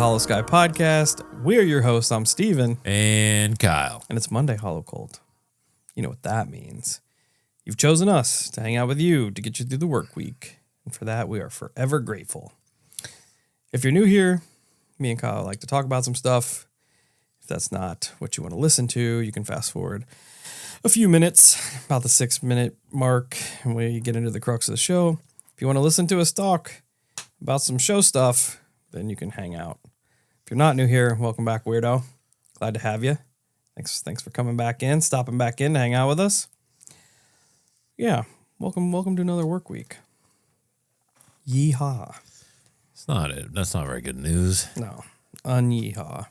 Holosky podcast. We're your hosts. I'm Steven. And Kyle. And it's Monday, Holo Cult. You know what that means. You've chosen us to hang out with you to get you through the work week. And for that, we are forever grateful. If you're new here, me and Kyle like to talk about some stuff. If that's not what you want to listen to, you can fast forward a few minutes, about the 6-minute mark, and we get into the crux of the show. If you want to listen to us talk about some show stuff, then you can hang out. If you're not new here, welcome back, weirdo. Glad to have you. Thanks for coming back in, stopping back in to hang out with us. Yeah, welcome to another work week. Yeehaw. That's not very good news. No, un-yeehaw.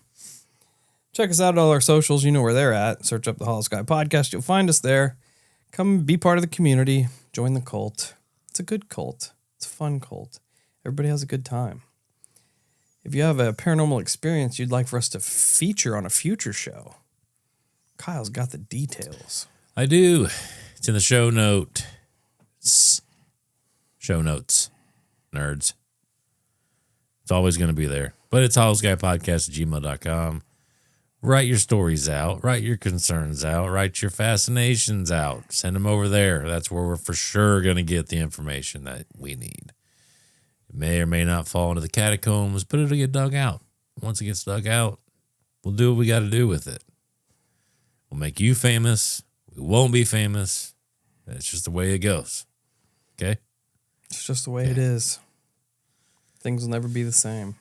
Check us out at all our socials. You know where they're at. Search up the Holosky podcast. You'll find us there. Come be part of the community. Join the cult. It's a good cult. It's a fun cult. Everybody has a good time. If you have a paranormal experience you'd like for us to feature on a future show, Kyle's got the details. I do. It's in the show notes. Show notes. Nerds. It's always going to be there. But it's holoskypodcast@gmail.com. Write your stories out. Write your concerns out. Write your fascinations out. Send them over there. That's where we're for sure going to get the information that we need. It may or may not fall into the catacombs, but it'll get dug out. Once it gets dug out, we'll do what we got to do with it. We'll make you famous. We won't be famous. It's just the way it goes. Okay? It's just the way it is. Things will never be the same.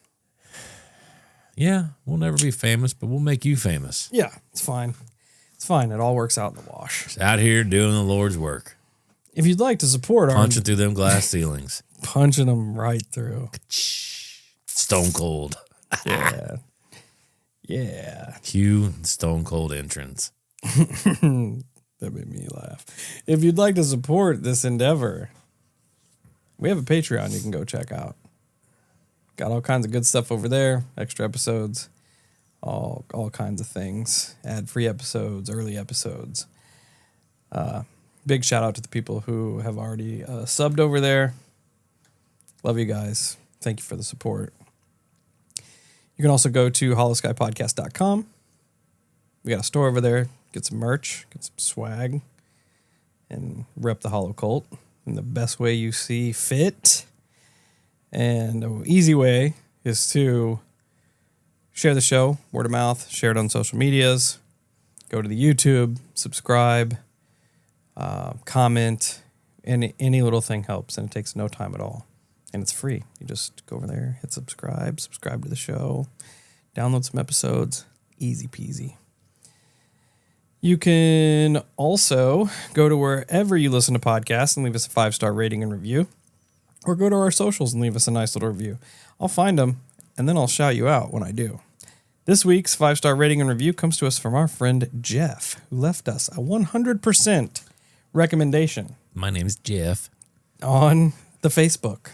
Yeah, we'll never be famous, but we'll make you famous. Yeah, it's fine. It's fine. It all works out in the wash. Just out here doing the Lord's work. If you'd like to support our... Punching through them glass ceilings. Punching them right through. Stone cold. Yeah. Yeah. Cue stone cold entrance. That made me laugh. If you'd like to support this endeavor, we have a Patreon you can go check out. Got all kinds of good stuff over there. Extra episodes. All kinds of things. Ad-free episodes. Early episodes. Big shout out to the people who have already subbed over there. Love you guys. Thank you for the support. You can also go to holoskypodcast.com. We got a store over there. Get some merch. Get some swag. And rep the Holo Cult in the best way you see fit. And an easy way is to share the show, word of mouth, share it on social medias, go to the YouTube, subscribe, comment. Any little thing helps, and it takes no time at all. And it's free. You just go over there, hit subscribe to the show, download some episodes. Easy peasy. You can also go to wherever you listen to podcasts and leave us a 5-star rating and review. Or go to our socials and leave us a nice little review. I'll find them, and then I'll shout you out when I do. This week's 5-star rating and review comes to us from our friend Jeff, who left us a 100% recommendation. My name's Jeff. On the Facebook.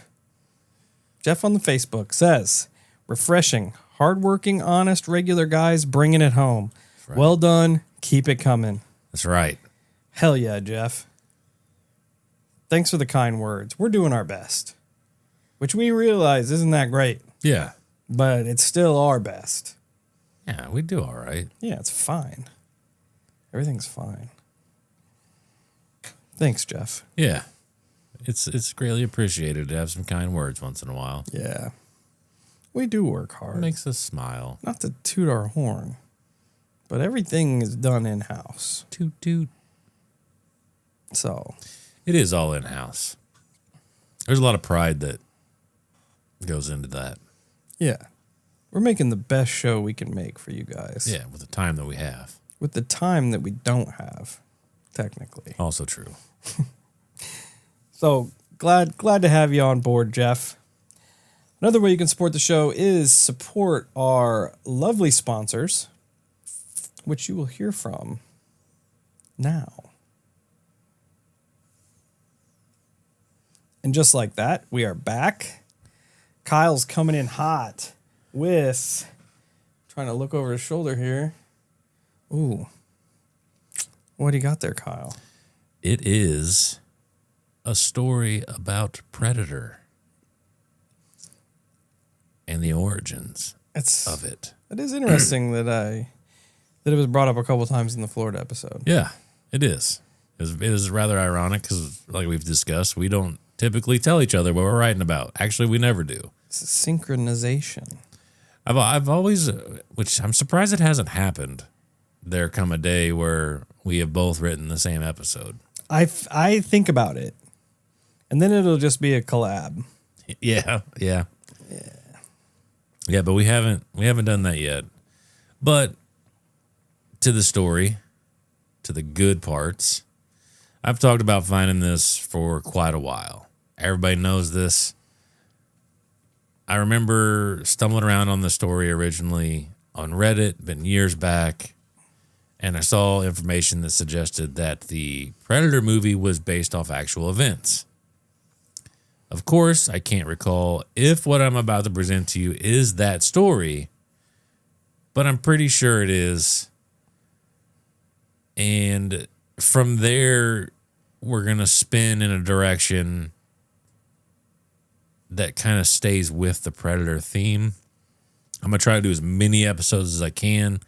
Jeff on the Facebook says, refreshing, hardworking, honest, regular guys bringing it home. Right. Well done. Keep it coming. That's right. Hell yeah, Jeff. Thanks for the kind words. We're doing our best, which we realize isn't that great. Yeah. But it's still our best. Yeah, we do all right. Yeah, it's fine. Everything's fine. Thanks, Jeff. Yeah. It's greatly appreciated to have some kind words once in a while. Yeah. We do work hard. It makes us smile. Not to toot our horn, but everything is done in-house. Toot toot. So... It is all in-house. There's a lot of pride that goes into that. Yeah. We're making the best show we can make for you guys. Yeah, with the time that we have. With the time that we don't have, technically. Also true. So, glad to have you on board, Jeff. Another way you can support the show is support our lovely sponsors, which you will hear from now. And just like that, we are back. Kyle's coming in hot with... Trying to look over his shoulder here. Ooh. What do you got there, Kyle? It is a story about Predator and the origins of it. It is interesting that it was brought up a couple times in the Florida episode. Yeah, it is. It is rather ironic because, like we've discussed, we don't typically tell each other what we're writing about. Actually, we never do. It's synchronization. I've always, which I'm surprised it hasn't happened. There come a day where we have both written the same episode. I think about it, and then it'll just be a collab. Yeah. But we haven't done that yet. But to the story, to the good parts, I've talked about finding this for quite a while. Everybody knows this. I remember stumbling around on the story originally on Reddit, been years back, and I saw information that suggested that the Predator movie was based off actual events. Of course, I can't recall if what I'm about to present to you is that story, but I'm pretty sure it is. And from there, we're going to spin in a direction that kind of stays with the Predator theme. I'm going to try to do as many episodes as I can.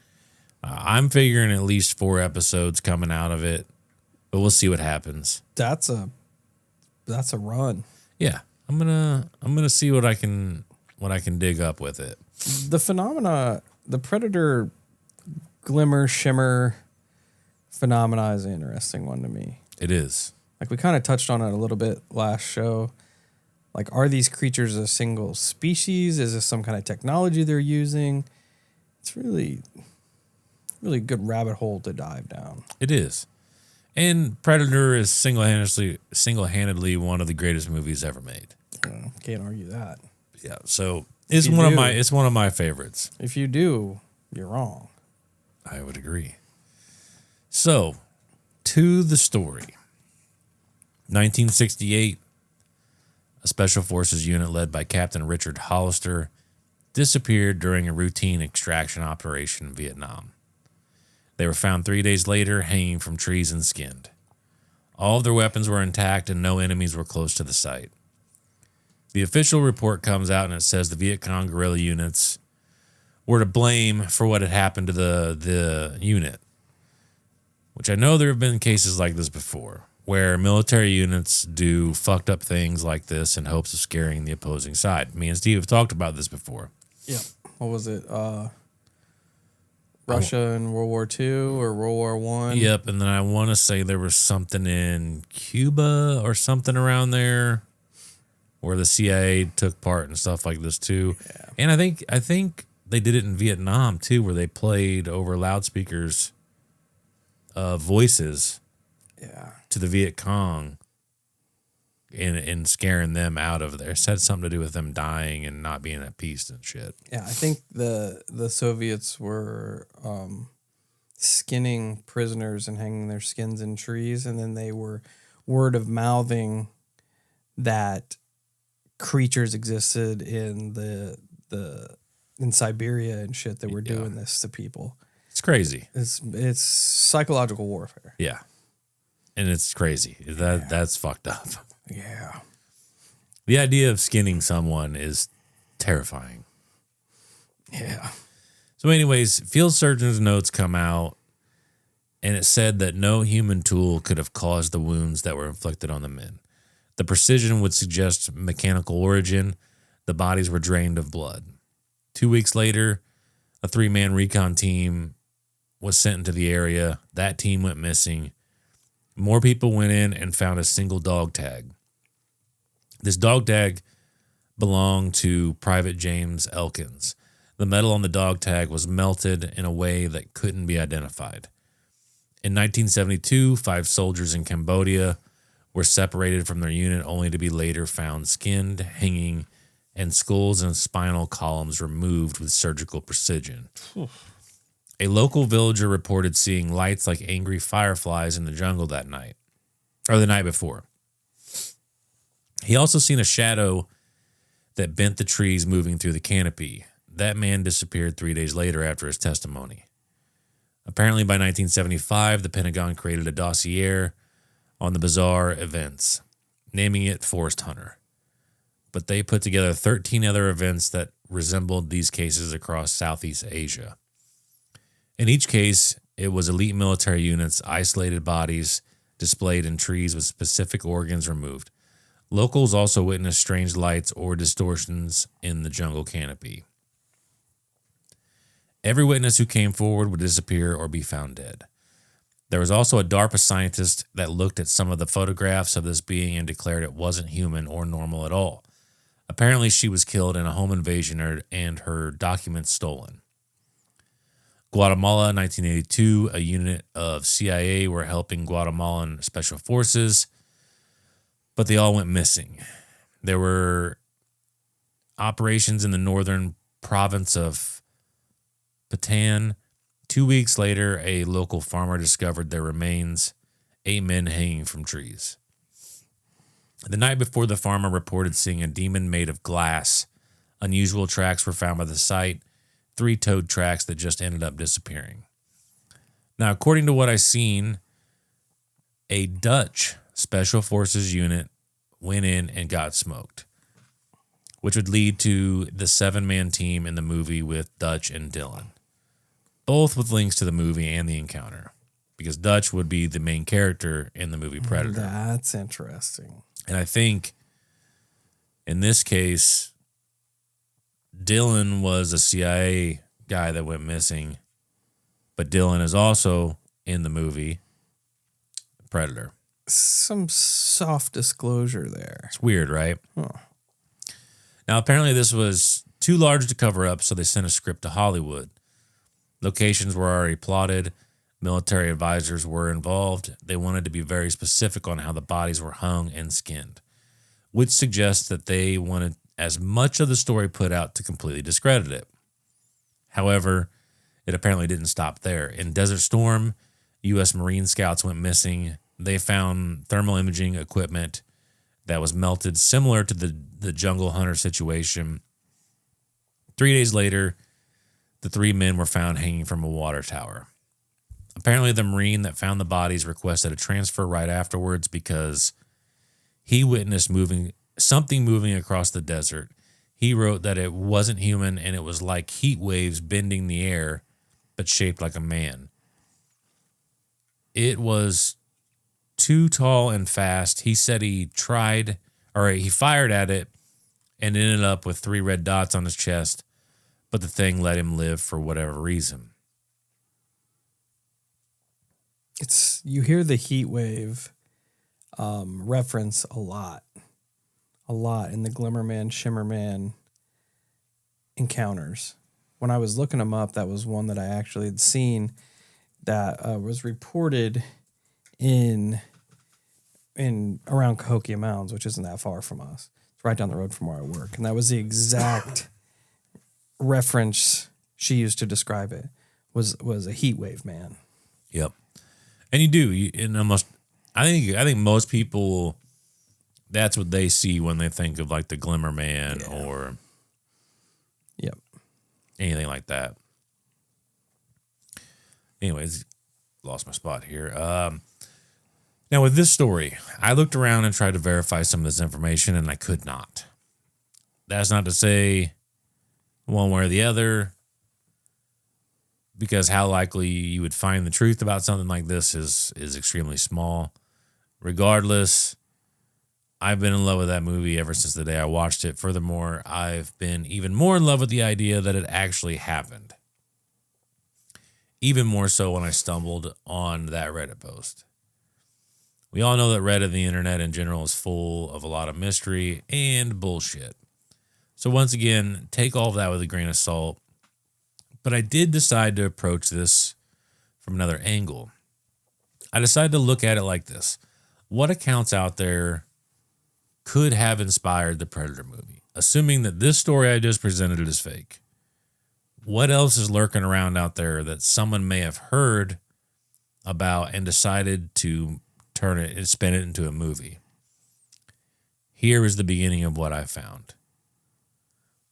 I'm figuring at least 4 episodes coming out of it, but we'll see what happens. That's a run. Yeah, I'm gonna see what I can dig up with it. The phenomena, the Predator glimmer shimmer phenomena is an interesting one to me. It is. Like we kind of touched on it a little bit last show. Like, are these creatures a single species? Is this some kind of technology they're using? It's really good rabbit hole to dive down. It is. And Predator is single-handedly one of the greatest movies ever made. Can't argue that. Yeah, so it's one of my favorites. If you do, you're wrong. I would agree. So, to the story. 1968, a special forces unit led by Captain Richard Hollister disappeared during a routine extraction operation in Vietnam. They were found 3 days later, hanging from trees and skinned. All of their weapons were intact and no enemies were close to the site. The official report comes out and it says the Viet Cong guerrilla units were to blame for what had happened to the unit. Which I know there have been cases like this before, where military units do fucked up things like this in hopes of scaring the opposing side. Me and Steve have talked about this before. Yeah. What was it? Russia in World War II or World War I? Yep, and then I want to say there was something in Cuba or something around there where the CIA took part and stuff like this too. Yeah. And I think they did it in Vietnam too, where they played over loudspeakers voices to the Viet Cong and scaring them out of there. It had something to do with them dying and not being at peace and shit. Yeah, I think the Soviets were skinning prisoners and hanging their skins in trees, and then they were word of mouthing that creatures existed in in Siberia and shit that were doing this to people. It's crazy. It's psychological warfare. Yeah. And it's crazy. That's fucked up. Yeah. The idea of skinning someone is terrifying. Yeah. So anyways, field surgeon's notes come out, and it said that no human tool could have caused the wounds that were inflicted on the men. The precision would suggest mechanical origin. The bodies were drained of blood. 2 weeks later, a 3-man recon team was sent into the area. That team went missing. More people went in and found a single dog tag. This dog tag belonged to Private James Elkins. The metal on the dog tag was melted in a way that couldn't be identified. In 1972, 5 soldiers in Cambodia were separated from their unit only to be later found skinned, hanging, and skulls and spinal columns removed with surgical precision. A local villager reported seeing lights like angry fireflies in the jungle that night, or the night before. He also seen a shadow that bent the trees moving through the canopy. That man disappeared 3 days later after his testimony. Apparently by 1975, the Pentagon created a dossier on the bizarre events, naming it Forest Hunter. But they put together 13 other events that resembled these cases across Southeast Asia. In each case, it was elite military units, isolated bodies displayed in trees with specific organs removed. Locals also witnessed strange lights or distortions in the jungle canopy. Every witness who came forward would disappear or be found dead. There was also a DARPA scientist that looked at some of the photographs of this being and declared it wasn't human or normal at all. Apparently, she was killed in a home invasion and her documents stolen. Guatemala, 1982, a unit of CIA were helping Guatemalan special forces, but they all went missing. There were operations in the northern province of Patan. 2 weeks later, a local farmer discovered their remains, 8 men hanging from trees. The night before, the farmer reported seeing a demon made of glass. Unusual tracks were found by the site, 3 toed tracks that just ended up disappearing. Now, according to what I've seen, a Dutch Special Forces unit went in and got smoked, which would lead to the 7-man team in the movie with Dutch and Dylan, both with links to the movie and the encounter, because Dutch would be the main character in the movie Predator. That's interesting. And I think in this case, Dylan was a CIA guy that went missing, but Dylan is also in the movie Predator. Some soft disclosure there. It's weird, right? Huh. Now, apparently this was too large to cover up, so they sent a script to Hollywood. Locations were already plotted. Military advisors were involved. They wanted to be very specific on how the bodies were hung and skinned, which suggests that they wanted as much of the story put out to completely discredit it. However, it apparently didn't stop there. In Desert Storm, U.S. Marine scouts went missing. They found thermal imaging equipment that was melted, similar to the jungle hunter situation. 3 days later, the 3 men were found hanging from a water tower. Apparently, the Marine that found the bodies requested a transfer right afterwards because he witnessed something moving across the desert. He wrote that it wasn't human and it was like heat waves bending the air, but shaped like a man. It was too tall and fast. He said he fired at it and ended up with 3 red dots on his chest, but the thing let him live for whatever reason. You hear the heat wave reference a lot in the Glimmerman, Shimmerman encounters. When I was looking them up, that was one that I actually had seen that was reported in around Cahokia Mountains, which isn't that far from us. It's right down the road from where I work, and that was the exact reference she used to describe it. Was a heat wave, man. Yep. And I think most people, that's what they see when they think of like the Glimmer Man or anything like that. Anyways, lost my spot here. Now with this story, I looked around and tried to verify some of this information and I could not. That's not to say one way or the other, because how likely you would find the truth about something like this is extremely small. Regardless, I've been in love with that movie ever since the day I watched it. Furthermore, I've been even more in love with the idea that it actually happened. Even more so when I stumbled on that Reddit post. We all know that Reddit, the internet in general, is full of a lot of mystery and bullshit. So once again, take all of that with a grain of salt. But I did decide to approach this from another angle. I decided to look at it like this. What accounts out there could have inspired the Predator movie? Assuming that this story I just presented is fake. What else is lurking around out there that someone may have heard about and decided to turn it and spin it into a movie? Here is the beginning of what I found.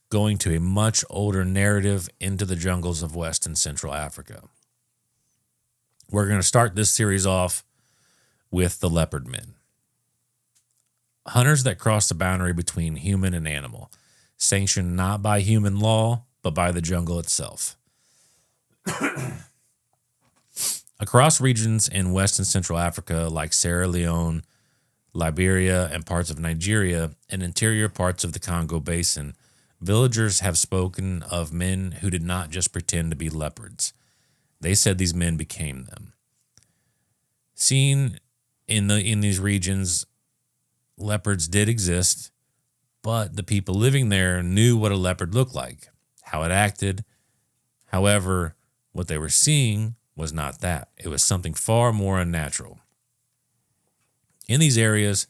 Going to a much older narrative into the jungles of West and Central Africa. We're going to start this series off with the Leopard men. Hunters that cross the boundary between human and animal. sanctioned not by human law, but by the jungle itself. Across regions in West and Central Africa, like Sierra Leone, Liberia, and parts of Nigeria, and interior parts of the Congo Basin, villagers have spoken of men who did not just pretend to be leopards. They said these men became them. Seen in these regions, leopards did exist, but the people living there knew what a leopard looked like, how it acted. However, what they were seeing was not that. It was something far more unnatural. In these areas,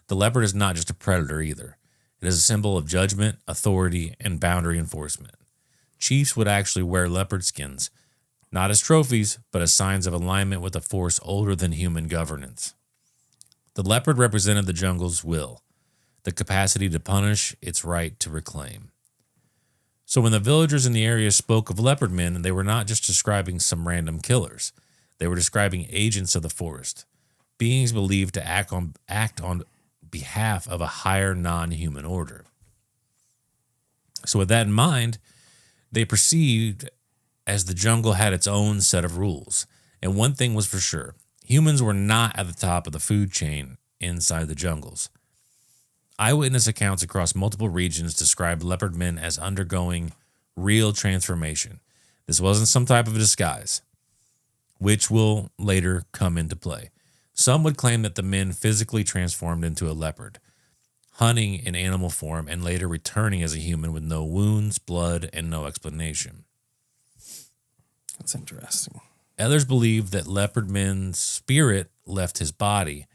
the leopard is not just a predator either. It is a symbol of judgment, authority, and boundary enforcement. Chiefs would actually wear leopard skins, not as trophies, but as signs of alignment with a force older than human governance. The leopard represented the jungle's will, the capacity to punish, its right to reclaim. So when the villagers in the area spoke of leopard men, they were not just describing some random killers. They were describing agents of the forest, beings believed to act on behalf of a higher non-human order. So with that in mind, they perceived as the jungle had its own set of rules. And one thing was for sure, humans were not at the top of the food chain inside the jungles. Eyewitness accounts across multiple regions described leopard men as undergoing real transformation. This wasn't some type of a disguise, which will later come into play. Some would claim that the men physically transformed into a leopard, hunting in animal form and later returning as a human with no wounds, blood, and no explanation. That's interesting. Others believed that leopard men's spirit left his body,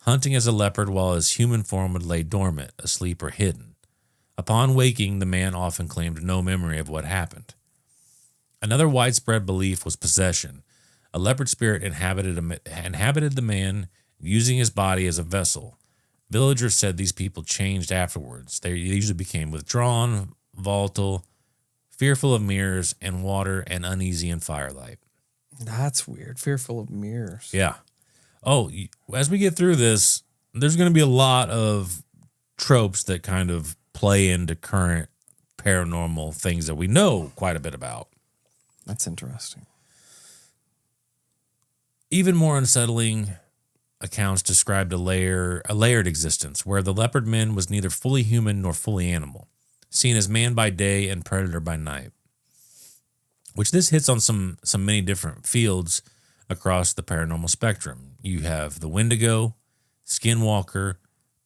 hunting as a leopard while his human form would lay dormant, asleep, or hidden. Upon waking, the man often claimed no memory of what happened. Another widespread belief was possession. A leopard spirit inhabited the man, using his body as a vessel. Villagers said these people changed afterwards. They usually became withdrawn, volatile, fearful of mirrors and water, and uneasy in firelight. That's weird. Fearful of mirrors. Yeah. Oh, as we get through this, there's going to be a lot of tropes that kind of play into current paranormal things that we know quite a bit about. That's interesting. Even more unsettling accounts described a layered existence where the leopard man was neither fully human nor fully animal, seen as man by day and predator by night. Which this hits on some many different fields across the paranormal spectrum. You have the Wendigo, Skinwalker,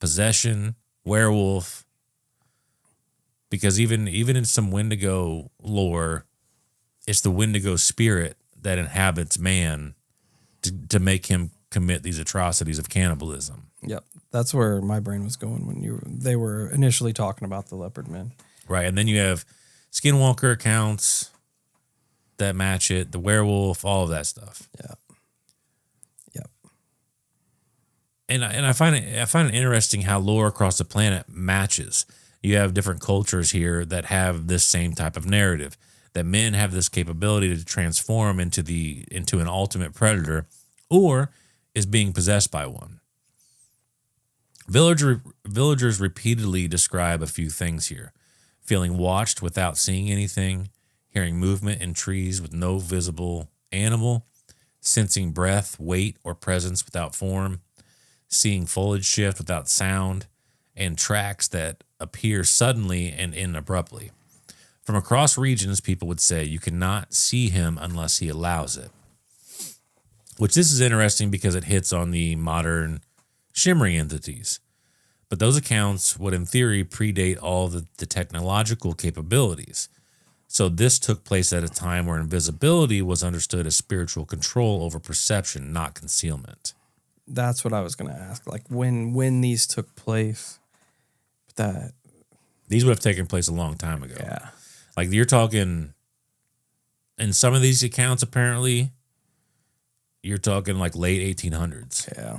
possession, werewolf. Because even in some Wendigo lore, it's the Wendigo spirit that inhabits man to make him commit these atrocities of cannibalism. Yep, that's where my brain was going when they were initially talking about the leopard men. Right, and then you have Skinwalker accounts that match it, the werewolf, all of that stuff. Yeah. Yep. And I find it interesting how lore across the planet matches. You have different cultures here that have this same type of narrative, that men have this capability to transform into an ultimate predator or is being possessed by one. Villagers repeatedly describe a few things here: feeling watched without seeing anything, hearing movement in trees with no visible animal, sensing breath, weight, or presence without form, seeing foliage shift without sound, and tracks that appear suddenly and end abruptly. From across regions, people would say you cannot see him unless he allows it. Which this is interesting because it hits on the modern shimmering entities. But those accounts would, in theory, predate all the technological capabilities. So this took place at a time where invisibility was understood as spiritual control over perception, not concealment. That's what I was going to ask. Like when these took place, these would have taken place a long time ago. Yeah. Like you're talking, in some of these accounts, apparently, you're talking like late 1800s. Yeah.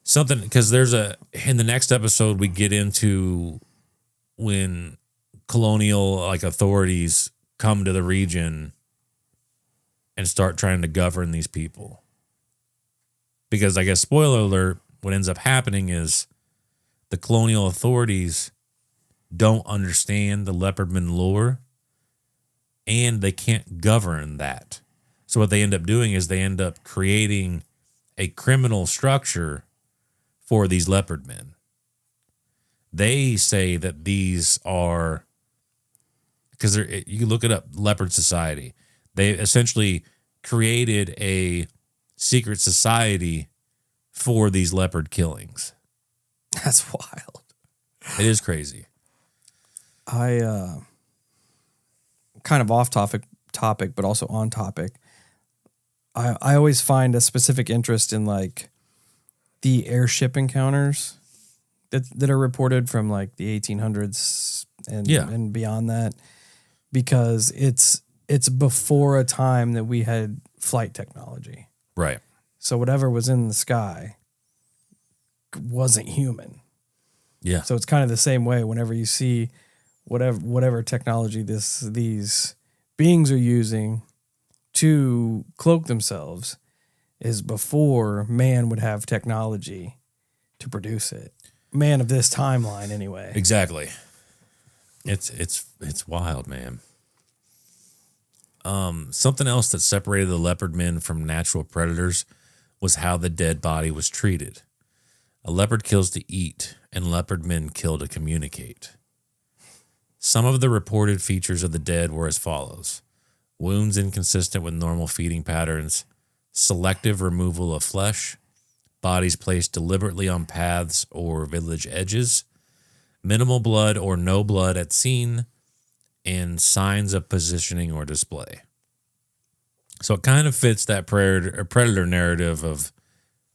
Something, because in the next episode, we get into when colonial authorities come to the region and start trying to govern these people. Because I guess, spoiler alert, what ends up happening is the colonial authorities don't understand the leopardman lore, and they can't govern that. So what they end up doing is they end up creating a criminal structure for these leopardmen. They say that these are, because you look it up, Leopard Society. They essentially created a secret society for these leopard killings. That's wild. It is crazy. I kind of off topic, but also on topic. I always find a specific interest in like the airship encounters that are reported from like the 1800s and beyond that, because it's before a time that we had flight technology. Right. So whatever was in the sky wasn't human. Yeah. So it's kind of the same way whenever you see whatever technology these beings are using to cloak themselves is before man would have technology to produce it. Man of this timeline anyway. Exactly. It's wild, man. Something else that separated the leopard men from natural predators was how the dead body was treated. A leopard kills to eat, and leopard men kill to communicate. Some of the reported features of the dead were as follows: wounds inconsistent with normal feeding patterns, selective removal of flesh, bodies placed deliberately on paths or village edges, minimal blood or no blood at scene, and signs of positioning or display. So it kind of fits that predator narrative of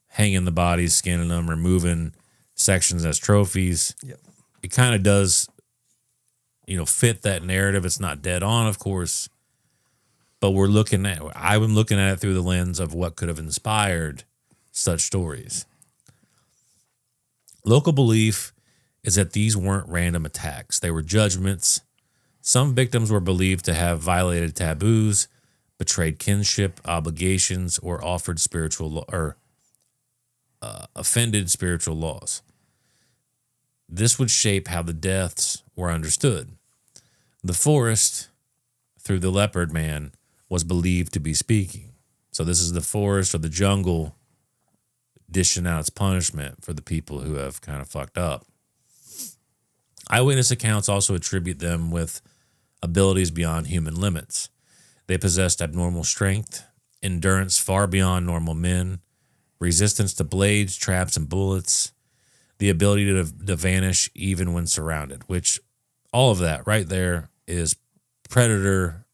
hanging the bodies, skinning them, removing sections as trophies. Yep. It kind of does, fit that narrative. It's not dead on, of course, but I'm looking at it through the lens of what could have inspired such stories. Local belief is that these weren't random attacks. They were judgments. Some victims were believed to have violated taboos, betrayed kinship obligations, or offended spiritual laws. This would shape how the deaths were understood. The forest, through the leopard man, was believed to be speaking. So this is the forest or the jungle dishing out its punishment for the people who have kind of fucked up. Eyewitness accounts also attribute them with abilities beyond human limits. They possessed abnormal strength, endurance far beyond normal men, resistance to blades, traps, and bullets, the ability to vanish even when surrounded, which all of that right there is predator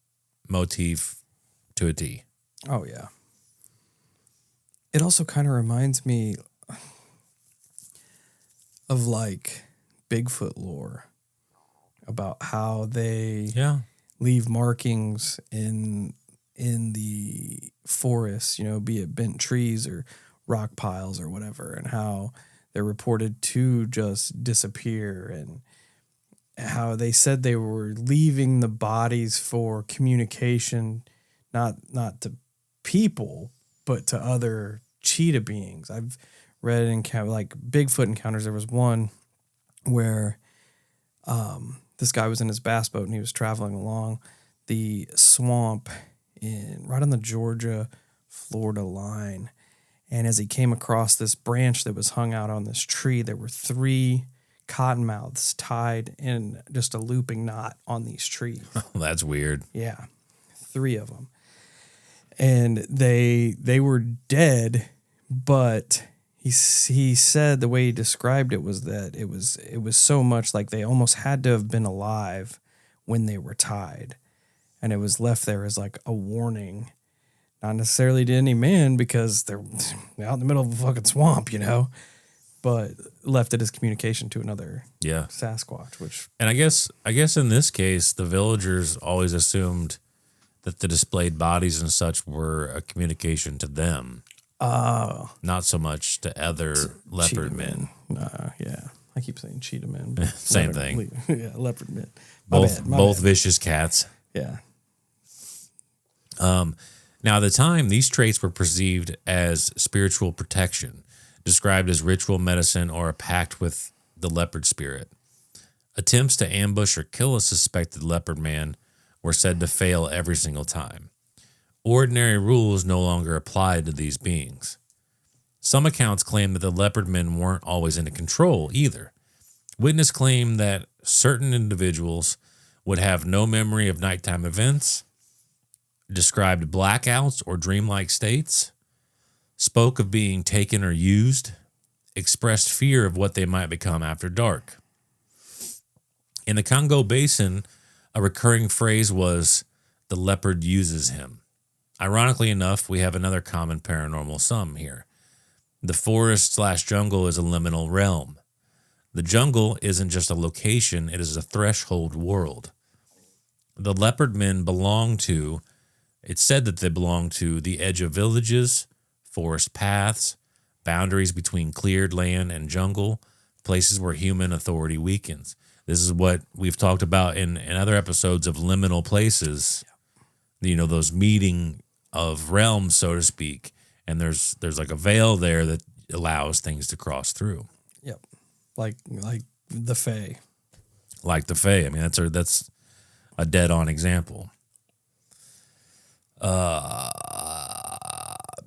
motif to a T. Oh, yeah. It also kind of reminds me of like Bigfoot lore about how they leave markings in the forest, be it bent trees or rock piles or whatever, and how they're reported to just disappear, and how they said they were leaving the bodies for communication, not to people, but to other cheetah beings. I've read like Bigfoot encounters. There was one where this guy was in his bass boat and he was traveling along the swamp right on the Georgia-Florida line. And as he came across this branch that was hung out on this tree, there were 3 cottonmouths tied in just a looping knot on these trees. That's weird. Yeah, 3 of them. And they were dead, but he said the way he described it was that it was so much like they almost had to have been alive when they were tied. And it was left there as like a warning, not necessarily to any man because they're out in the middle of a fucking swamp, but left it as communication to another Sasquatch. And I guess in this case, the villagers always assumed that the displayed bodies and such were a communication to them. Not so much to other leopard men. Yeah. I keep saying cheetah men. Same thing. Yeah, leopard men. Both vicious cats. Yeah. Now, at the time, these traits were perceived as spiritual protection, described as ritual medicine or a pact with the leopard spirit. Attempts to ambush or kill a suspected leopard man were said to fail every single time. Ordinary rules no longer applied to these beings. Some accounts claim that the leopard men weren't always in control either. Witness claim that certain individuals would have no memory of nighttime events, described blackouts or dreamlike states, spoke of being taken or used, expressed fear of what they might become after dark. In the Congo Basin, a recurring phrase was, "the leopard uses him." Ironically enough, we have another common paranormal sum here. The forest/jungle is a liminal realm. The jungle isn't just a location, it is a threshold world. The leopard men it's said that they belong to the edge of villages, forest paths, boundaries between cleared land and jungle, places where human authority weakens. This is what we've talked about in other episodes of liminal places, those meeting of realms, so to speak. And there's like a veil there that allows things to cross through. Yep. Like the Fae. Like the Fae. I mean, that's a dead-on example.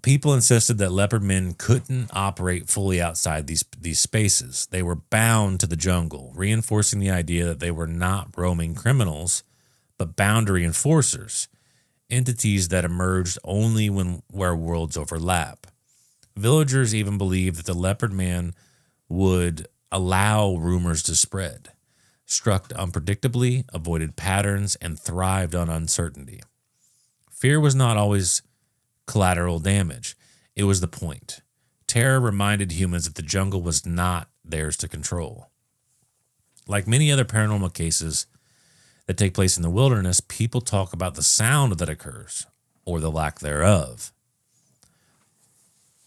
People insisted that leopard men couldn't operate fully outside these spaces. They were bound to the jungle, reinforcing the idea that they were not roaming criminals, but boundary enforcers, entities that emerged only where worlds overlap. Villagers even believed that the leopard man would allow rumors to spread, struck unpredictably, avoided patterns, and thrived on uncertainty. Fear was not always collateral damage. It was the point. Terror reminded humans that the jungle was not theirs to control. Like many other paranormal cases that take place in the wilderness, people talk about the sound that occurs, or the lack thereof.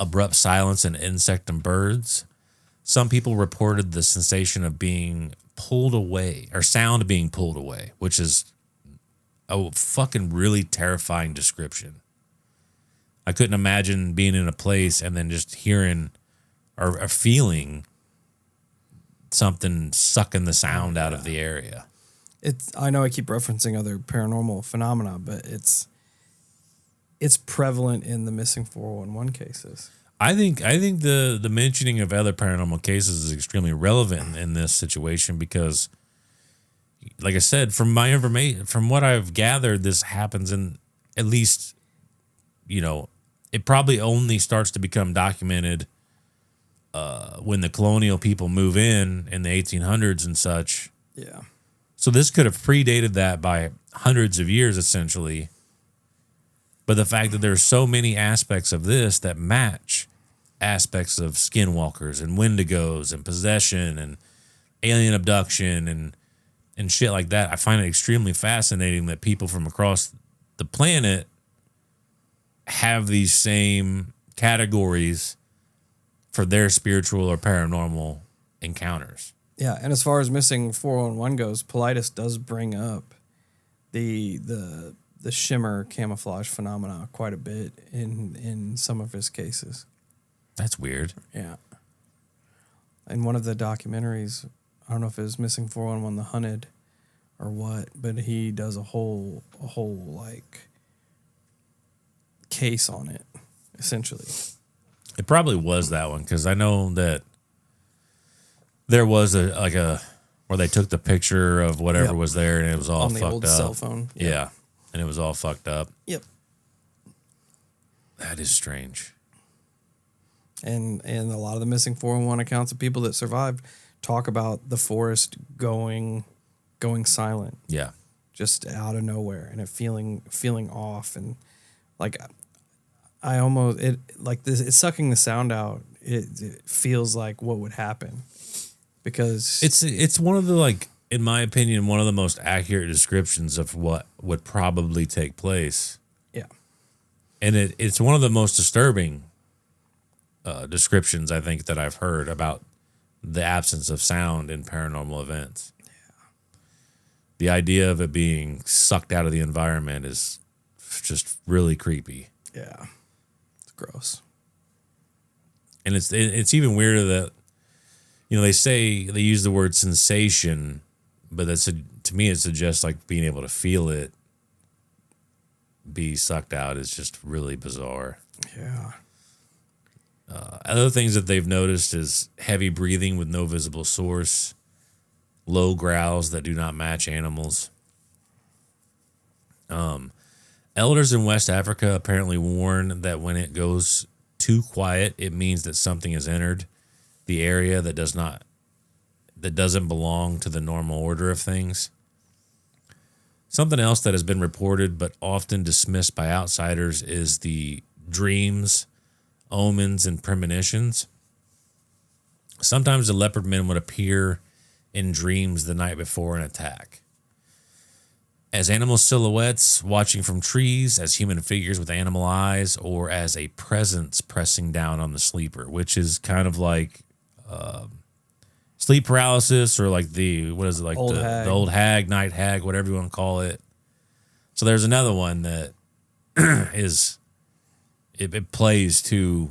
Abrupt silence in insect and birds. Some people reported the sensation of being pulled away, or sound being pulled away, which is a fucking really terrifying description. I couldn't imagine being in a place and then just hearing or feeling something sucking the sound out of the area. I know I keep referencing other paranormal phenomena, but it's prevalent in the missing 411 cases. I think the mentioning of other paranormal cases is extremely relevant in this situation because, like I said, from my information, from what I've gathered, this happens in at least, it probably only starts to become documented when the colonial people move in the 1800s and such. Yeah. So this could have predated that by hundreds of years, essentially. But the fact that there's so many aspects of this that match aspects of skinwalkers and wendigos and possession and alien abduction and shit like that, I find it extremely fascinating that people from across the planet have these same categories for their spiritual or paranormal encounters. Yeah, and as far as missing 411 goes, Politis does bring up the shimmer camouflage phenomena quite a bit in some of his cases. That's weird. Yeah. In one of the documentaries, I don't know if it was Missing 411 The Hunted or what, but he does a whole like case on it, essentially. It probably was that one because I know that there was a where they took the picture of whatever was there and it was all on the fucked old up. cell phone. Yeah, and it was all fucked up. Yep. That is strange. And a lot of the missing 411 accounts of people that survived talk about the forest going silent. Yeah. Just out of nowhere and it feeling off and like I almost it's sucking the sound out. It feels like what would happen because it's one of the, like, in my opinion, one of the most accurate descriptions of what would probably take place. Yeah. And it's one of the most disturbing descriptions I think that I've heard about the absence of sound in paranormal events. Yeah. The idea of it being sucked out of the environment is just really creepy. Yeah. It's gross. And it's even weirder that, They say they use the word sensation, but to me, it suggests like being able to feel it be sucked out is just really bizarre. Yeah. Other things that they've noticed is heavy breathing with no visible source, low growls that do not match animals. Elders in West Africa apparently warn that when it goes too quiet, it means that something has entered the area that doesn't belong to the normal order of things. Something else that has been reported but often dismissed by outsiders is the dreams, omens, and premonitions. Sometimes the leopard men would appear in dreams the night before an attack. As animal silhouettes watching from trees, as human figures with animal eyes, or as a presence pressing down on the sleeper, which is kind of like sleep paralysis, or like the old hag, night hag, whatever you want to call it. So there's another one that is it plays to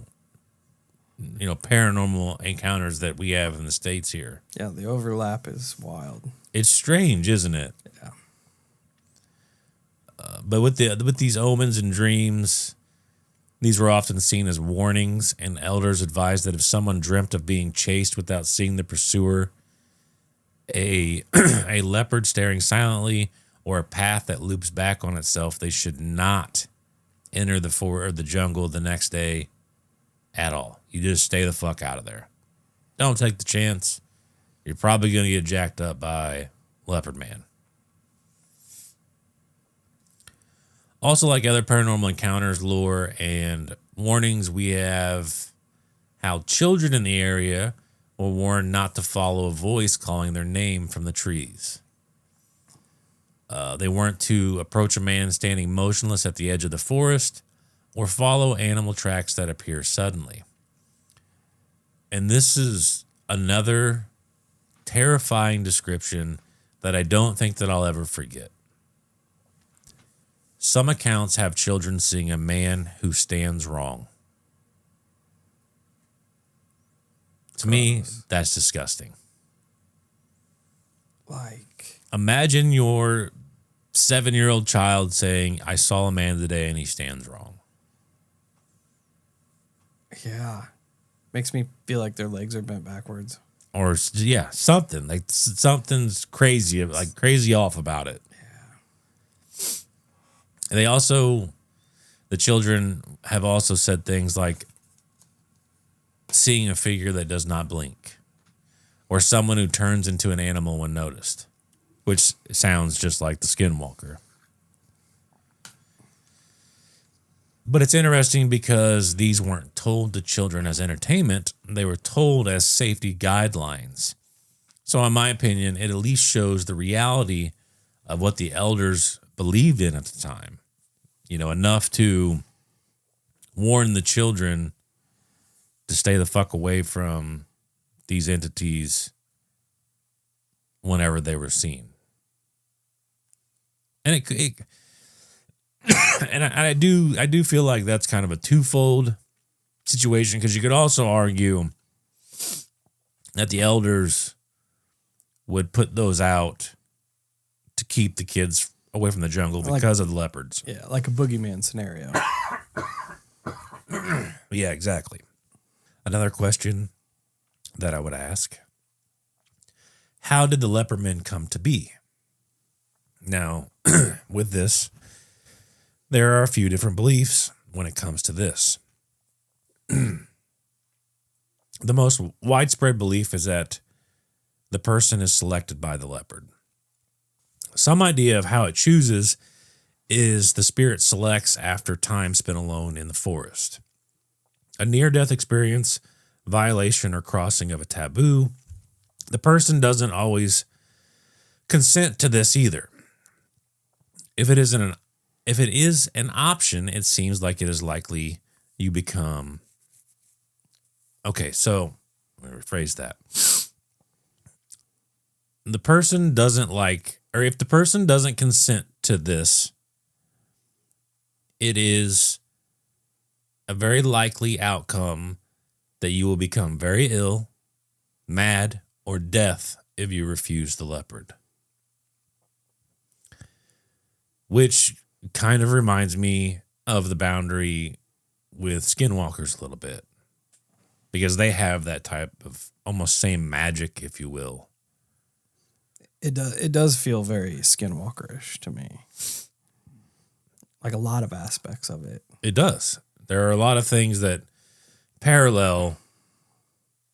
paranormal encounters that we have in the States here. Yeah, the overlap is wild. It's strange, isn't it? Yeah. But with these omens and dreams, these were often seen as warnings, and elders advised that if someone dreamt of being chased without seeing the pursuer, a leopard staring silently, or a path that loops back on itself, they should not enter the jungle the next day at all. You just stay the fuck out of there. Don't take the chance. You're probably going to get jacked up by Leopard Man. Also, like other paranormal encounters, lore, and warnings, we have how children in the area were warned not to follow a voice calling their name from the trees. They weren't to approach a man standing motionless at the edge of the forest or follow animal tracks that appear suddenly. And this is another terrifying description that I don't think that I'll ever forget. Some accounts have children seeing a man who stands wrong. To me, that's disgusting. Like, imagine your 7-year-old child saying, I saw a man today and he stands wrong. yeah. Makes me feel like their legs are bent backwards. Or, yeah, something. Like, something's crazy, like crazy off about it. Yeah. The children have also said things like seeing a figure that does not blink, or someone who turns into an animal when noticed, which sounds just like the Skinwalker. But it's interesting because these weren't told to children as entertainment. They were told as safety guidelines. So in my opinion, it at least shows the reality of what the elders believed in at the time. Enough to warn the children to stay the fuck away from these entities whenever they were seen. And and I do feel like that's kind of a twofold situation, because you could also argue that the elders would put those out to keep the kids away from the jungle because of the leopards. Yeah, like a boogeyman scenario. Yeah, exactly. Another question that I would ask: how did the leopard men come to be? Now, with this, there are a few different beliefs when it comes to this. The most widespread belief is that the person is selected by the leopard. Some idea of how it chooses is the spirit selects after time spent alone in the forest. A near-death experience, violation, or crossing of a taboo. The person doesn't always consent to this either. If it is an option, it seems like it is likely you become... Okay, so let me rephrase that. The person doesn't like, or if the person doesn't consent to this, it is a very likely outcome that you will become very ill mad, or death if you refuse the leopard. Which kind of reminds me of the boundary with skinwalkers a little bit. Because they have that type of almost same magic, if you will. It does feel very skinwalkerish to me. Like a lot of aspects of it. It does. There are a lot of things that parallel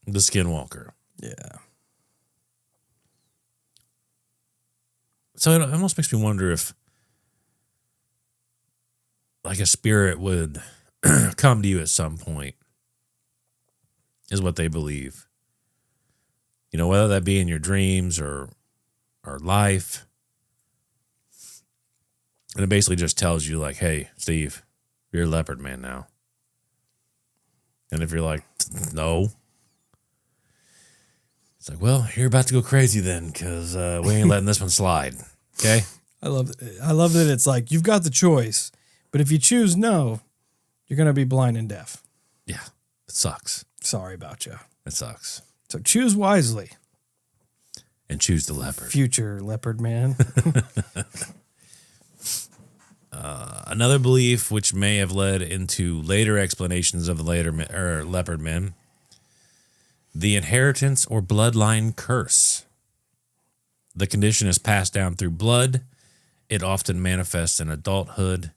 the skinwalker. Yeah. So it almost makes me wonder if like a spirit would come to you at some point, is what they believe. You know, whether that be in your dreams or life. And it basically just tells you like, hey, Steve, you're a leopard man now. And if you're like, no. It's like, well, you're about to go crazy then, because we ain't letting this one slide. Okay? I love that it's like, you've got the choice, but if you choose no, you're going to be blind and deaf. Yeah, it sucks. Sorry about you. It sucks. So choose wisely. And choose the leopard. Future leopard man. Another belief which may have led into later explanations of the leopard men, the inheritance or bloodline curse. The condition is passed down through blood. It often manifests in adulthood.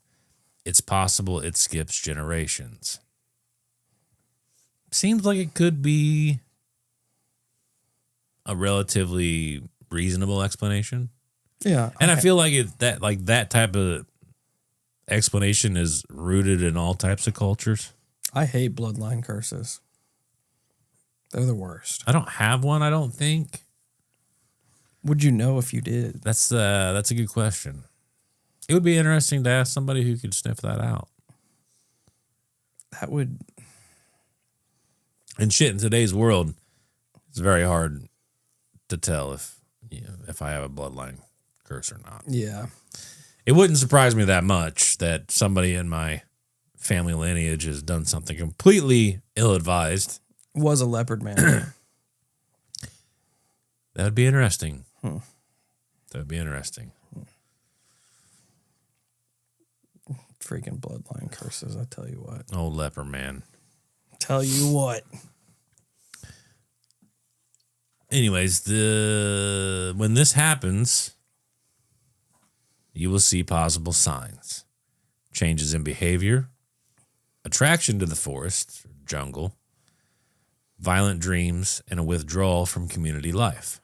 It's possible it skips generations. Seems like it could be a relatively reasonable explanation. Yeah. And I feel like that type of explanation is rooted in all types of cultures. I hate bloodline curses. They're the worst. I don't have one, I don't think. Would you know if you did? That's a good question. It would be interesting to ask somebody who could sniff that out. That would. And shit, in today's world, it's very hard to tell if I have a bloodline curse or not. Yeah. It wouldn't surprise me that much that somebody in my family lineage has done something completely ill-advised. Was a leopard man. That would be interesting. That would be interesting. Freaking bloodline curses, I tell you what. Oh, leopard man. Tell you what. Anyways, when this happens, you will see possible signs. Changes in behavior, attraction to the forest, jungle, violent dreams, and a withdrawal from community life.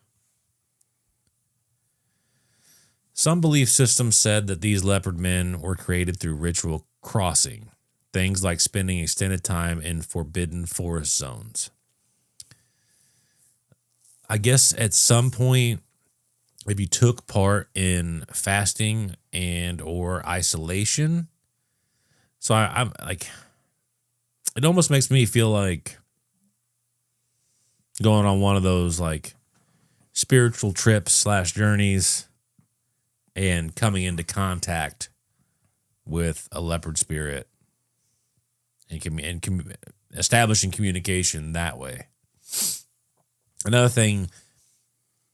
Some belief systems said that these leopard men were created through ritual crossing, things like spending extended time in forbidden forest zones. I guess at some point, if you took part in fasting and or isolation, so I'm like, it almost makes me feel like going on one of those like spiritual trips / journeys and coming into contact with a leopard spirit and establishing communication that way. Another thing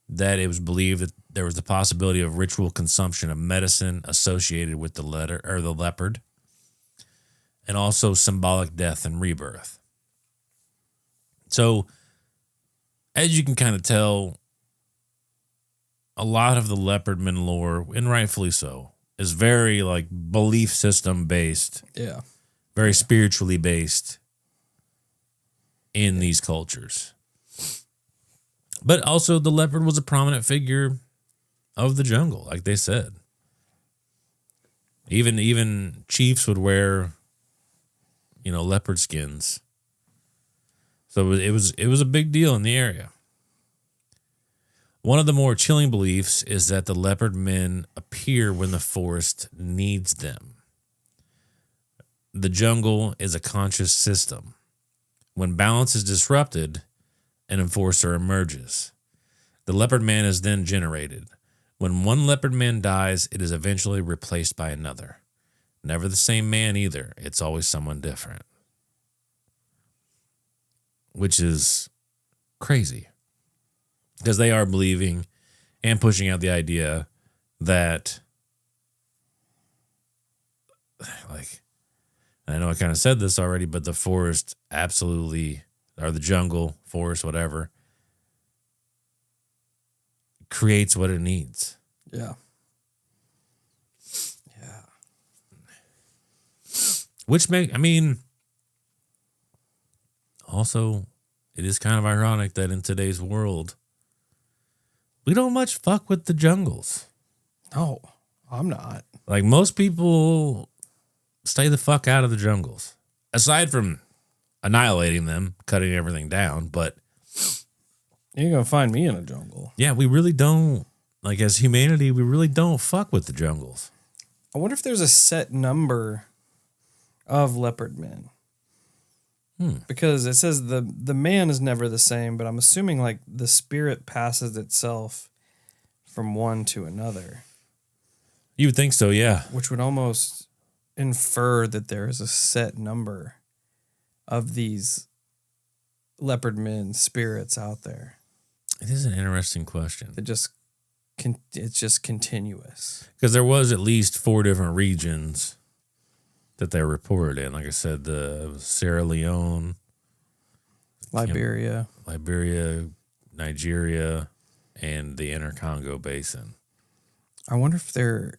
that it was believed that there was the possibility of ritual consumption of medicine associated with the leopard, and also symbolic death and rebirth. So, as you can kind of tell, a lot of the leopardman lore, and rightfully so, is very like belief system based. Yeah. Very spiritually based in these cultures. But also the leopard was a prominent figure of the jungle, like they said. Even chiefs would wear, leopard skins. So it was a big deal in the area. One of the more chilling beliefs is that the leopard men appear when the forest needs them. The jungle is a conscious system. When balance is disrupted, an enforcer emerges. The leopard man is then generated. When one leopard man dies, it is eventually replaced by another. Never the same man either. It's always someone different. Which is crazy. because they are believing and pushing out the idea that, like, I know I kind of said this already, but the forest absolutely, or the jungle, forest, whatever, creates what it needs. Yeah. Yeah. Which also, it is kind of ironic that in today's world, we don't much fuck with the jungles. No, I'm not. Like, most people stay the fuck out of the jungles. Aside from annihilating them, cutting everything down, but You ain't gonna find me in a jungle. yeah, we really don't, like, as humanity, we really don't fuck with the jungles. I wonder if there's a set number of leopard men. Because it says the man is never the same, but I'm assuming like the spirit passes itself from one to another, You would think so, yeah. which would almost infer that there is a set number of these leopard men spirits out there. It is an interesting question. It's just continuous. Because there was at least 4 different regions that they reported in. Like I said, the Sierra Leone, Liberia, Nigeria, and the Inner Congo Basin. I wonder if they're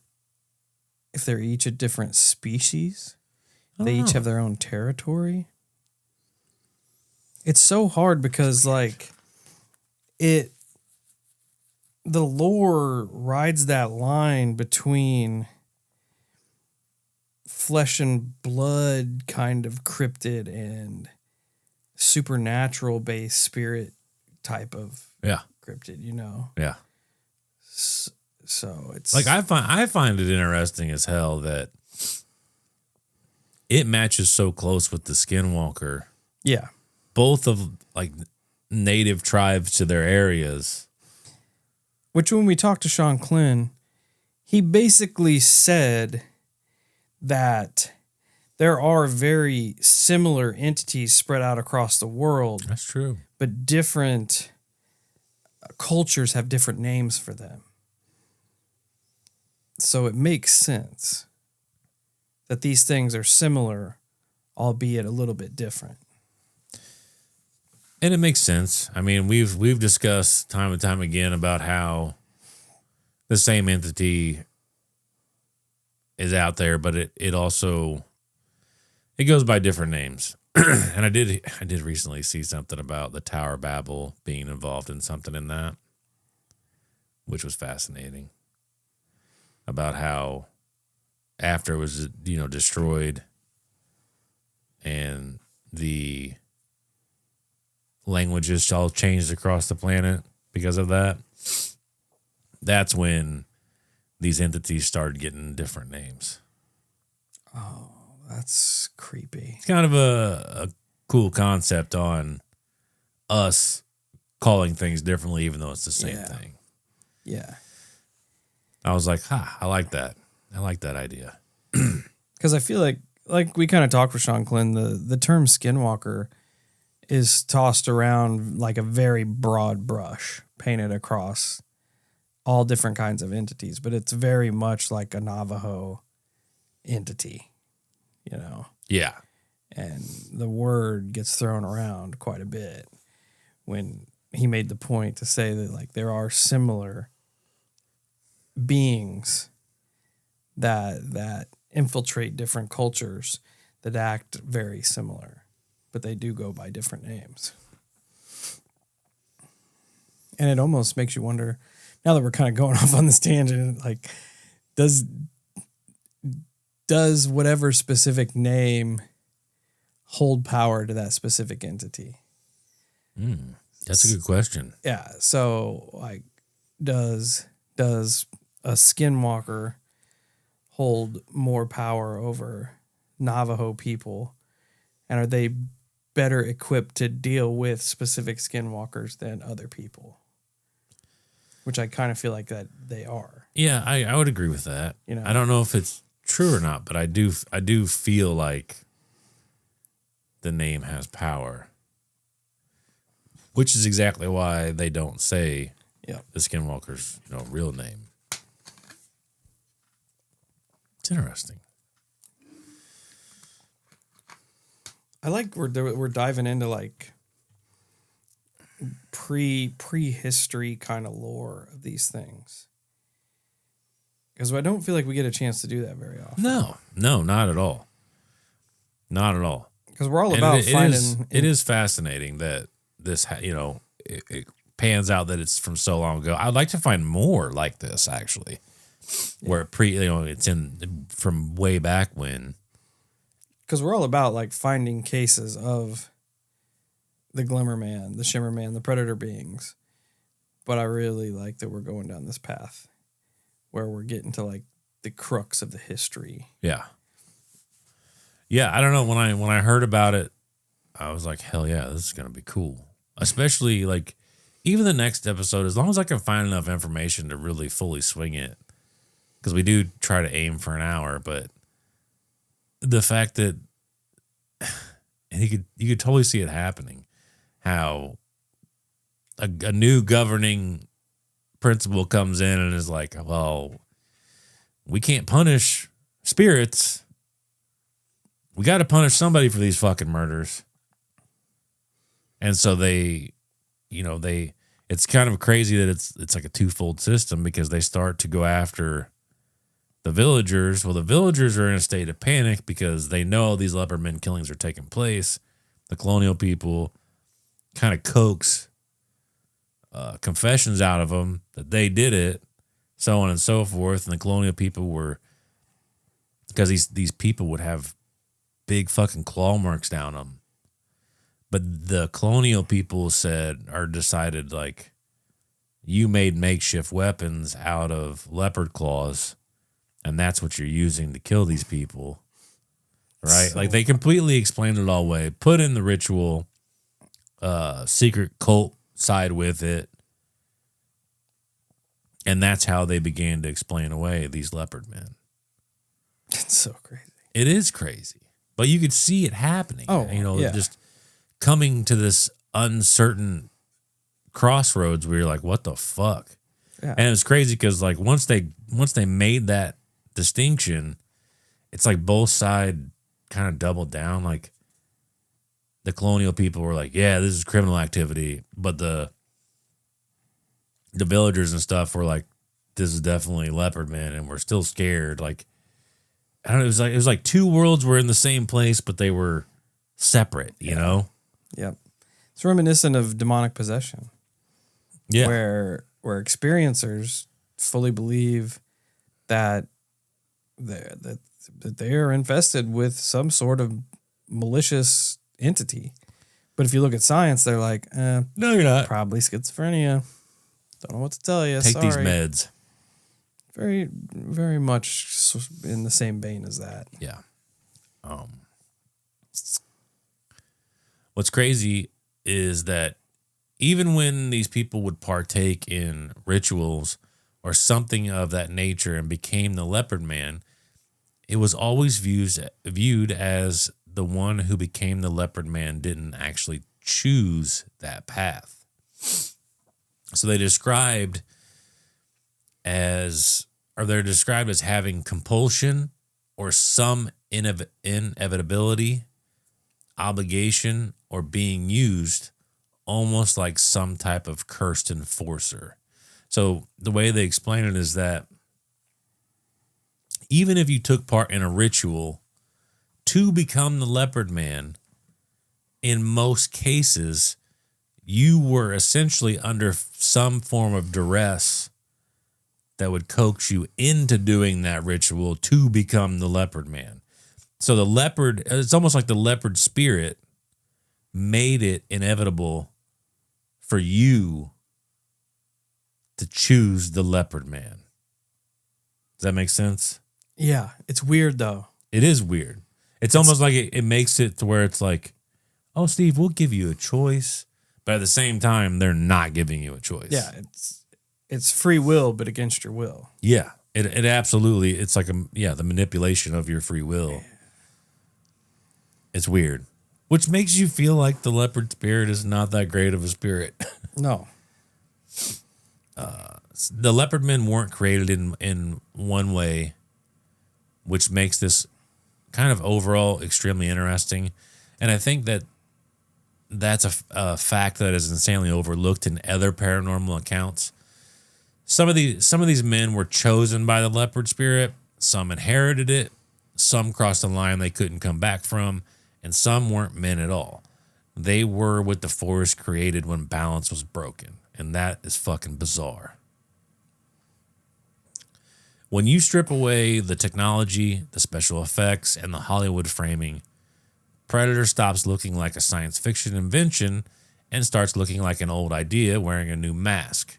each a different species. They each have their own territory. It's so hard because like the lore rides that line between flesh and blood kind of cryptid and supernatural based spirit type of cryptid, you know? Yeah. So it's like I find it interesting as hell that it matches so close with the Skinwalker. Yeah. Both of like native tribes to their areas. Which when we talked to Sean Klin, he basically said that there are very similar entities spread out across the world. That's true. But different cultures have different names for them. So it makes sense that these things are similar, albeit a little bit different. And it makes sense. I mean, we've discussed time and time again about how the same entity is out there, but it also goes by different names. And I did recently see something about the Tower of Babel being involved in something in that, which was fascinating. About how after it was, destroyed and the languages all changed across the planet because of that, that's when these entities started getting different names. Oh, that's creepy. It's kind of a cool concept on us calling things differently, even though it's the same thing. Yeah. I was like, I like that. I like that idea. Because I feel like we kind of talked with Sean Klin, the term skinwalker is tossed around like a very broad brush, painted across all different kinds of entities, but it's very much like a Navajo entity, Yeah. And the word gets thrown around quite a bit when he made the point to say that like there are similar beings that infiltrate different cultures that act very similar, but they do go by different names. And it almost makes you wonder, now that we're kind of going off on this tangent, like does whatever specific name hold power to that specific entity? That's a good question. Yeah. So like does a skinwalker hold more power over Navajo people? And are they better equipped to deal with specific skinwalkers than other people? Which I kind of feel like that they are. Yeah, I would agree with that. I don't know if it's true or not, but I do feel like the name has power. Which is exactly why they don't say Yeah. the skinwalker's, real name. It's interesting. I like we're diving into like prehistory kind of lore of these things. Because I don't feel like we get a chance to do that very often. No, not at all. Not at all. Because we're all And about it finding. It is fascinating that this, it pans out that it's from so long ago. I'd like to find more like this, actually, where it's from way back when. Because we're all about like finding cases of the Glimmer Man, the Shimmer Man, the Predator beings. But I really like that we're going down this path where we're getting to like the crux of the history. Yeah. Yeah, I don't know. When I heard about it, I was like, hell yeah, this is gonna be cool. Especially like even the next episode, as long as I can find enough information to really fully swing it. Because we do try to aim for an hour, but the fact that and you could totally see it happening, how a new governing principle comes in and is like, well, we can't punish spirits. We got to punish somebody for these fucking murders. And so it's kind of crazy that it's like a twofold system because they start to go after the villagers. Well, the villagers are in a state of panic because they know these leopard men killings are taking place. The colonial people kind of coax confessions out of them that they did it, so on and so forth. And the colonial people were, because these people would have big fucking claw marks down them. But the colonial people decided like, you made makeshift weapons out of leopard claws, and that's what you're using to kill these people. Right? Like they completely explained it all away, put in the ritual, secret cult side with it. And that's how they began to explain away these leopard men. It's so crazy. It is crazy. But you could see it happening. Oh, yeah. Just coming to this uncertain crossroads where you're like, what the fuck? Yeah. And it's crazy because like once they made that distinction, it's like both sides kind of doubled down. Like the colonial people were like, yeah, this is criminal activity. But the villagers and stuff were like, this is definitely leopard man, and we're still scared. Like, I don't know, it was like two worlds were in the same place, but they were separate, you know? Yep. It's reminiscent of demonic possession. Yeah. Where experiencers fully believe that they are infested with some sort of malicious entity. But if you look at science, they're like, no, you're not. Probably schizophrenia. Don't know what to tell you. Take Sorry. these meds. Very, very much in the same vein as that. Yeah. What's crazy is that even when these people would partake in rituals or something of that nature and became the leopard man, it was always viewed as the one who became the leopard man didn't actually choose that path. So they're described as having compulsion or some inevitability, obligation, or being used almost like some type of cursed enforcer. So the way they explain it is that even if you took part in a ritual to become the leopard man, in most cases, you were essentially under some form of duress that would coax you into doing that ritual to become the leopard man. So the leopard, it's almost like the leopard spirit made it inevitable for you to choose the leopard man. Does that make sense? Yeah. It's weird, though. It is weird. It's almost like it makes it to where it's like, oh, Steve, we'll give you a choice. But at the same time, they're not giving you a choice. Yeah. It's free will, but against your will. Yeah. It absolutely, it's like the manipulation of your free will. It's weird. Which makes you feel like the leopard spirit is not that great of a spirit. No. The leopard men weren't created in one way, which makes this kind of overall extremely interesting. And I think that that's a fact that is insanely overlooked in other paranormal accounts. Some of these men were chosen by the leopard spirit. Some inherited it. Some crossed a line they couldn't come back from. And some weren't men at all. They were what the forest created when balance was broken. And that is fucking bizarre. When you strip away the technology, the special effects, and the Hollywood framing, Predator stops looking like a science fiction invention and starts looking like an old idea wearing a new mask.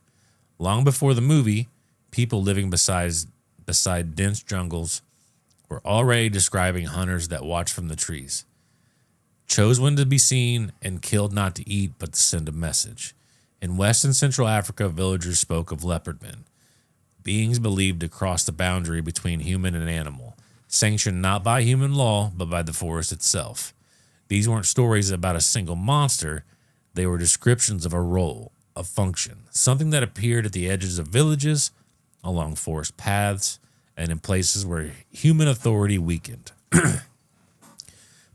Long before the movie, people living beside dense jungles were already describing hunters that watch from the trees. Chose when to be seen and killed not to eat but to send a message. In West and Central Africa, villagers spoke of leopard men, beings believed to cross the boundary between human and animal, sanctioned not by human law but by the forest itself. These weren't stories about a single monster, they were descriptions of a role, a function, something that appeared at the edges of villages, along forest paths, and in places where human authority weakened.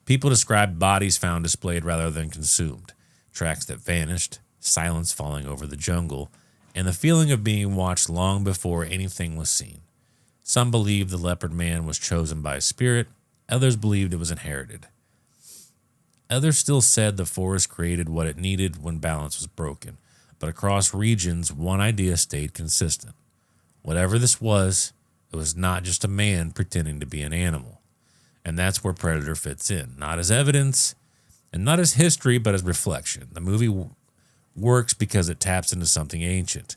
People described bodies found displayed rather than consumed, tracks that vanished, silence falling over the jungle, and the feeling of being watched long before anything was seen. Some believed the leopard man was chosen by a spirit, others believed it was inherited. Others still said the forest created what it needed when balance was broken, but across regions, one idea stayed consistent. Whatever this was, it was not just a man pretending to be an animal. And that's where Predator fits in, not as evidence, and not as history, but as reflection. The movie works because it taps into something ancient.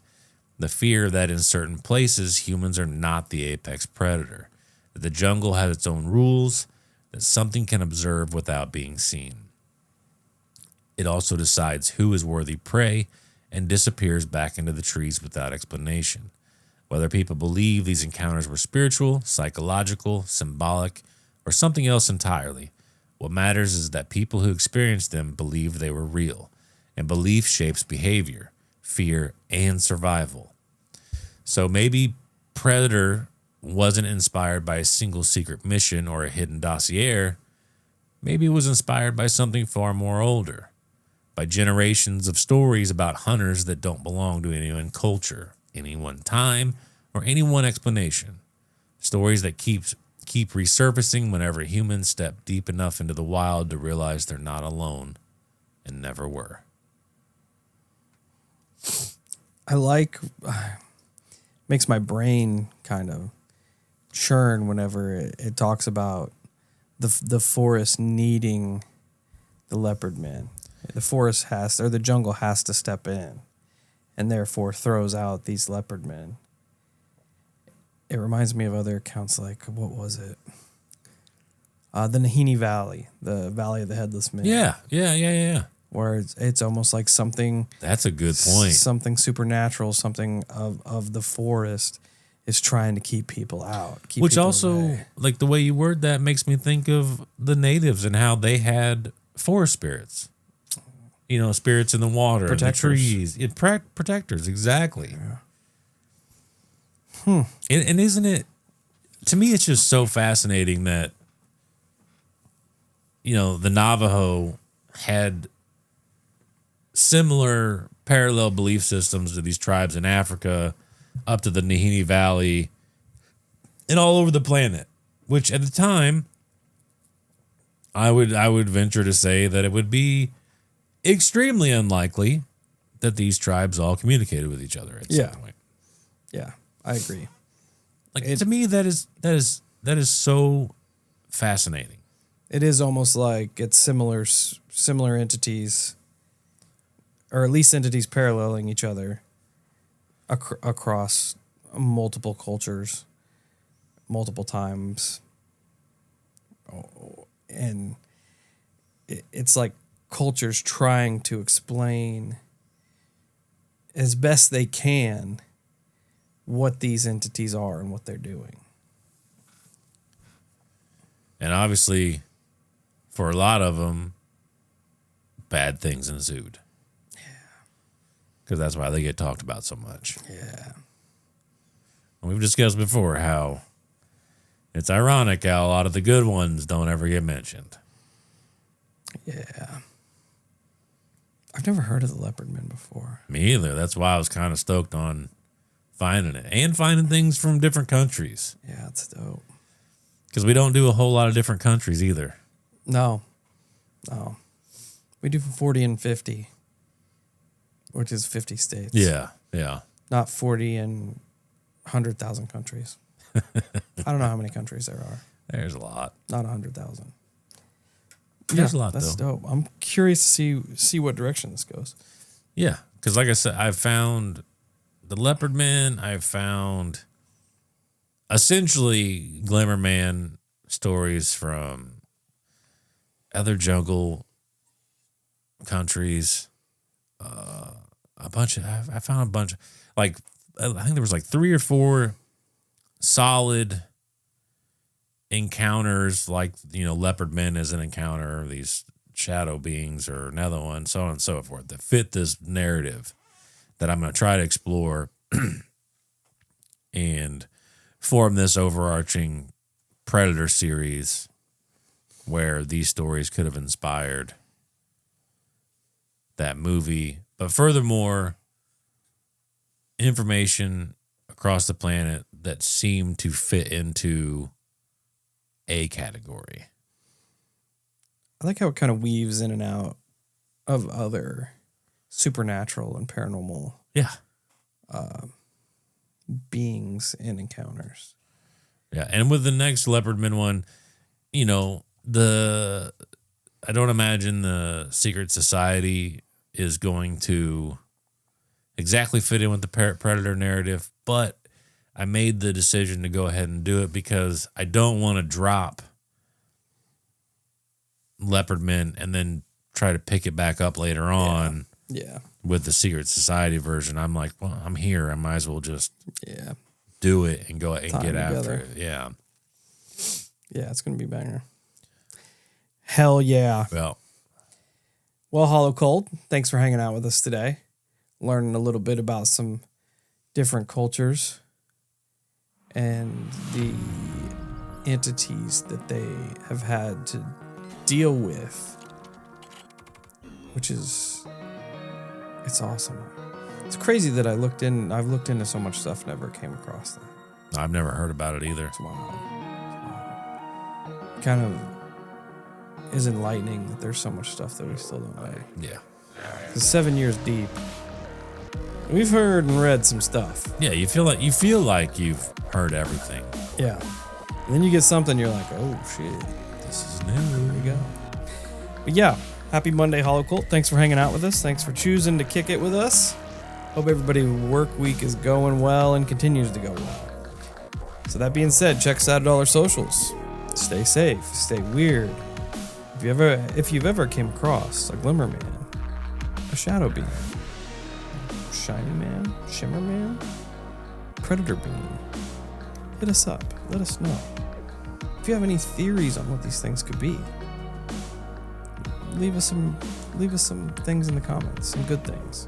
The fear that in certain places, humans are not the apex predator, that the jungle has its own rules, that something can observe without being seen. It also decides who is worthy prey and disappears back into the trees without explanation. Whether people believe these encounters were spiritual, psychological, symbolic, or something else entirely, what matters is that people who experienced them believed they were real, and belief shapes behavior, fear, and survival. So maybe Predator wasn't inspired by a single secret mission or a hidden dossier. Maybe it was inspired by something far more older, by generations of stories about hunters that don't belong to any one culture, any one time, or any one explanation. Stories that keep resurfacing whenever humans step deep enough into the wild to realize they're not alone and never were. I like, makes my brain kind of churn whenever it talks about the forest needing the leopard man. The forest has, or the jungle has to step in, and therefore throws out these leopard men. It reminds me of other accounts, like, what was it? The Nahini Valley, the Valley of the Headless Man. Yeah. Where it's almost like something. That's a good point. Something supernatural, something of the forest is trying to keep people out. Which also, away. Like the way you word that, makes me think of the natives and how they had forest spirits. You know, spirits in the water, protectors. And the trees. Protectors, exactly. Yeah. And isn't it, to me, it's just so fascinating that, you know, the Navajo had similar parallel belief systems to these tribes in Africa, up to the Nahini Valley, and all over the planet, which at the time, I would venture to say that it would be extremely unlikely that these tribes all communicated with each other at some point. Yeah, I agree. Like, to me, that is so fascinating. It is almost like it's similar entities, or at least entities paralleling each other across multiple cultures, multiple times. And it's like cultures trying to explain as best they can what these entities are and what they're doing. And obviously, for a lot of them, bad things ensued. Yeah. Because that's why they get talked about so much. Yeah. And we've discussed before how it's ironic how a lot of the good ones don't ever get mentioned. Yeah. I've never heard of the Leopard Men before. Me either. That's why I was kind of stoked on finding it and finding things from different countries. Yeah, it's dope. Because we don't do a whole lot of different countries either. No. We do 40 and 50, which is 50 states. Yeah, yeah. Not 40 and 100,000 countries. I don't know how many countries there are. There's a lot. Not 100,000. There's a lot, that's though. Dope. I'm curious to see what direction this goes. Yeah, because like I said, I've found the Leopard Men. I've found essentially Glimmer Man stories from other jungle countries. I found a bunch. Like, I think there was like 3 or 4 solid encounters, like, Leopard Men as an encounter, these shadow beings, or another one, so on and so forth, that fit this narrative that I'm going to try to explore and form this overarching Predator series where these stories could have inspired that movie. But furthermore, information across the planet that seemed to fit into a category. I like how it kind of weaves in and out of other supernatural and paranormal beings and encounters. Yeah, and with the next Leopard Men one, I don't imagine the secret society is going to exactly fit in with the Predator narrative, but I made the decision to go ahead and do it because I don't want to drop Leopard Men and then try to pick it back up later on. Yeah. With the secret society version. I'm like, well, I'm here. I might as well just do it and go and get after it. Yeah. Yeah, it's going to be banger. Hell yeah. Well, Hollow Cold, thanks for hanging out with us today. Learning a little bit about some different cultures and the entities that they have had to deal with, which is, it's awesome. It's crazy that I've looked into so much stuff, never came across that. I've never heard about it either. It's wild. Kind of is enlightening that there's so much stuff that we still don't know. Yeah. Because 7 years deep, we've heard and read some stuff. Yeah, you feel like you've heard everything. Yeah. And then you get something, you're like, oh shit, This is new. here we go. But yeah, happy Monday, Hollow Cult. Thanks for hanging out with us. Thanks for choosing to kick it with us. Hope everybody's work week is going well and continues to go well. So that being said, check us out at all our socials. Stay safe, stay weird. If you've ever came across a Glimmer Man, a Shadow Being, Shiny Man, Shimmer Man, Predator Being, hit us up. Let us know. If you have any theories on what these things could be, leave us some things in the comments, some good things.